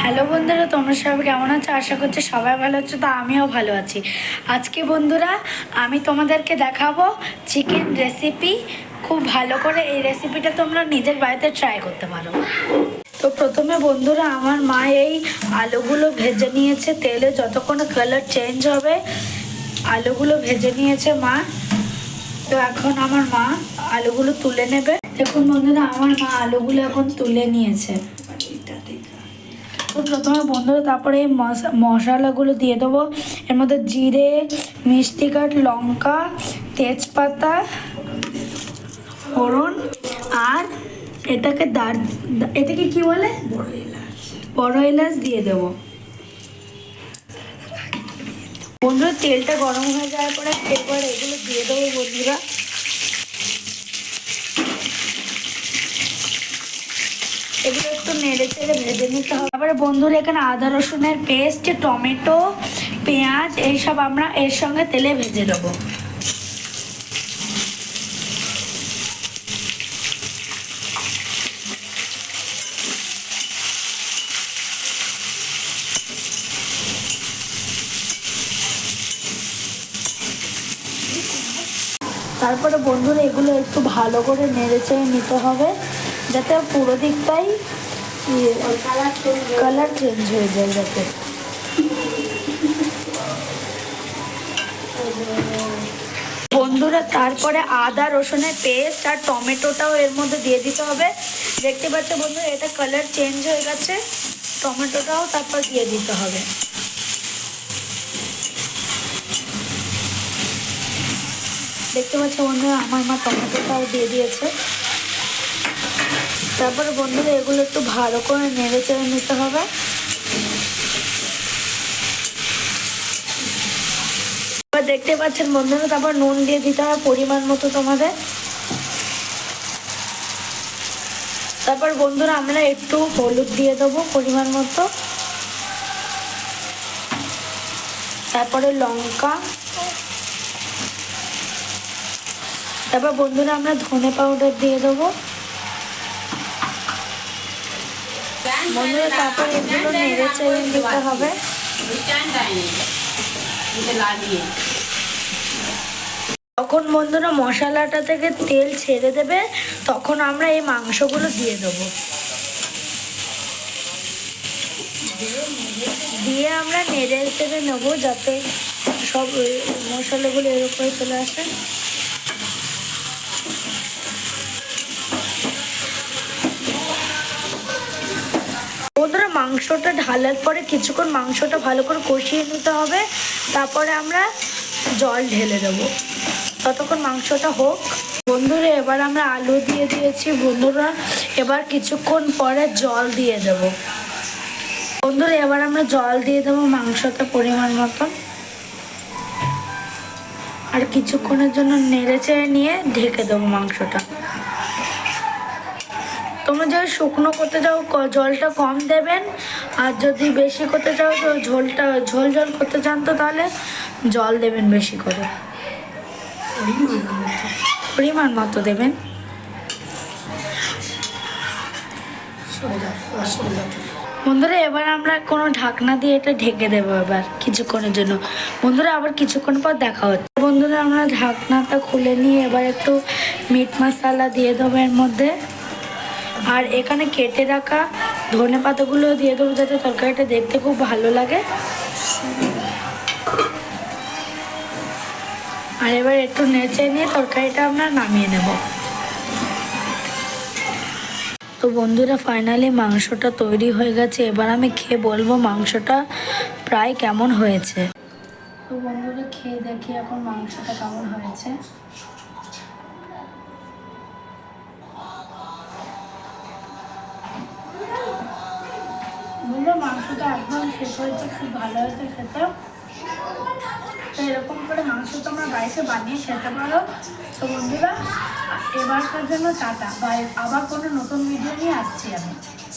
Hello বন্ধুরা, তোমরা সবাই কেমন আছো? আশা করছি সবাই ভালো আছো। তো আমিও ভালো আছি। আজকে বন্ধুরা আমি তোমাদেরকে দেখাবো চিকেন রেসিপি। খুব ভালো করে এই রেসিপিটা তোমরা নিজের বাড়িতে ট্রাই করতে পারো। তো প্রথমে বন্ধুরা আমার মা এই আলুগুলো ভেজে নিয়েছে তেলে, যতক্ষণ কালার চেঞ্জ হবে আলুগুলো ভেজে নিয়েছে মা। তো এখন আমার মা আলুগুলো তুলে নেবে। দেখুন বন্ধুরা, আমার মা আলুগুলো এখন তুলে নিয়েছে। তো প্রথমে বন্ধুরা তারপরে এই মশলাগুলো দিয়ে দেবো। এর মধ্যে জিরে, মিষ্টি কাঠ, লঙ্কা, তেজপাতা, ফোড়ন, আর এটাকে কি বলে, বড় এলাচ দিয়ে দেবো। বন্ধুরা তেলটা গরম হয়ে যাওয়ার পরে এরপর এগুলো দিয়ে দেবো বন্ধুরা। এগুলো একটু নেড়ে চেড়ে ভেজে নিতে হবে। তারপরে বন্ধুরা এখানে আদা রসুনের পেস্ট, টমেটো, পেঁয়াজ এইসব আমরা এর সঙ্গে তেলে ভেজে দেবো। তারপরে বন্ধুরা এগুলো একটু ভালো করে নেড়ে চেড়ে নিতে হবে, যাতে পুরো দিকটাই কালার চেঞ্জ হয়ে যায়। যাতে বন্ধুরা তারপরে আদা রসুনের পেস্ট আর টমেটোটাও এর মধ্যে দিয়ে দিতে হবে। দেখতে পাচ্ছ বন্ধুরা এটা কালার চেঞ্জ হয়ে গেছে। টমেটোটাও তারপর দিয়ে দিতে হবে। দেখতে পাচ্ছ বন্ধুরা আমার মা টমেটোটাও দিয়ে দিয়েছে। তারপরে বন্ধুরা এগুলো একটু ভালো করে নেড়ে চেড়ে নিতে হবে। দেখতে পাচ্ছেন বন্ধুরা, তারপর নুন দিয়ে দিতে হবে পরিমাণ মতো তোমাদের। তারপর বন্ধুরা আমরা একটু হলুদ দিয়ে দেবো পরিমাণ মতো। তারপরে লঙ্কা। তারপর বন্ধুরা আমরা ধনে পাউডার দিয়ে দেবো বন্ধুরা। তারপর এগুলো নেড়ে চেড়ে দিতে হবে। তখন বন্ধুরা মশলাটা থেকে তেল ছেড়ে দেবে, তখন আমরা এই মাংসগুলো দিয়ে দেবো। দিয়ে আমরা নেড়ে চেড়ে নেবো যাতে সব মশলাগুলো এর উপরে চলে আসে। বন্ধুরা মাংসটা ঢালার পরে কিছুক্ষণ মাংসটা ভালো করে কষিয়ে নিতে হবে। তারপরে আমরা জল ঢেলে দেবো, ততক্ষণ মাংসটা হোক। বন্ধুরা এবার আমরা আলু দিয়ে দিয়েছি বন্ধুরা। এবার কিছুক্ষণ পরে জল দিয়ে দেব বন্ধুরা। এবার আমরা জল দিয়ে দেবো মাংসটা পরিমাণ মতন। আর কিছুক্ষণের জন্য নেড়ে চেড়ে নিয়ে ঢেকে দেবো মাংসটা। তোমরা যদি শুকনো করতে চাও জলটা কম দেবেন, আর যদি বেশি করতে চাও তো ঝোল করতে চান তো তাহলে জল দেবেন বেশি করে, পরিমাণ মতো দেবেন। বন্ধুরা এবার আমরা কোনো ঢাকনা দিয়ে এটা ঢেকে দেবো এবার কিছুক্ষণের জন্য। বন্ধুরা আবার কিছুক্ষণ পর দেখা হচ্ছে। বন্ধুরা আমরা ঢাকনাটা খুলে নিয়ে এবার একটু মিট মশলা দিয়ে দেবো এর মধ্যে। আর এখানে কেটে রাখা ধনে পাতাগুলো দিয়ে দেবো যাতে তরকারিটা দেখতে খুব ভালো লাগে। আর এবার একটু নেড়ে নিয়ে তরকারিটা আমরা নামিয়ে নেব। তো বন্ধুরা ফাইনালি মাংসটা তৈরি হয়ে গেছে। এবার আমি খেয়ে বলবো মাংসটা প্রায় কেমন হয়েছে। তো বন্ধুরা খেয়ে দেখি এখন মাংসটা কেমন হয়েছে। বন্ধুরা মাংসটা একদম শেষ হয়েছে, খুব ভালো হয়েছে খেতে। তো এরকম করে মাংস তোমরা বাড়িতে বানিয়ে খেতে পারো। তো বন্ধুরা এবারকার জন্য টাটা, আবার কোনো নতুন ভিডিও নিয়ে আসছি আমি।